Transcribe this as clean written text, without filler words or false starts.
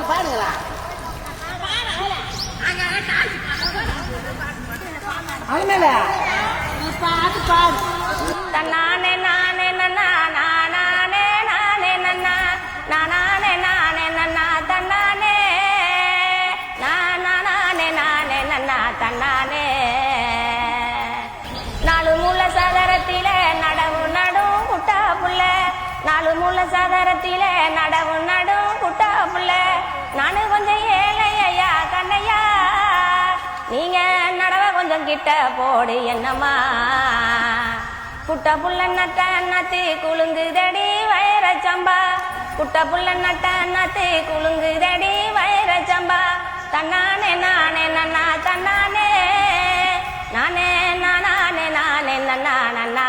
பாடுங்களா அதனால பாட்டு பாடு தன்னானே நானே நன்னா நானே நானே நன்னா நானே நானே நன்னா தன்னானே நானே நானே நன்னா தன்னானே நாலு மூல சதரத்திலே நடவு நடும் குட்டா புள்ள நாலு மூல சதரத்திலே நடவு நடும் குட்டா புள்ள நானு கொஞ்சம் ஏழையா கண்ணையா நீங்க நடவ கொஞ்சம் கிட்ட போடு என்னம்மா குட்ட புள்ள நட்ட நத்தி குலுங்குதடி வைரச்சம்பா குட்ட புள்ள நட்ட நத்தி குலுங்குதடி வைரச்சம்பா தன்னானே நானே நன்னா தன்னானே நானே நானே நானே நன்னா நன்னா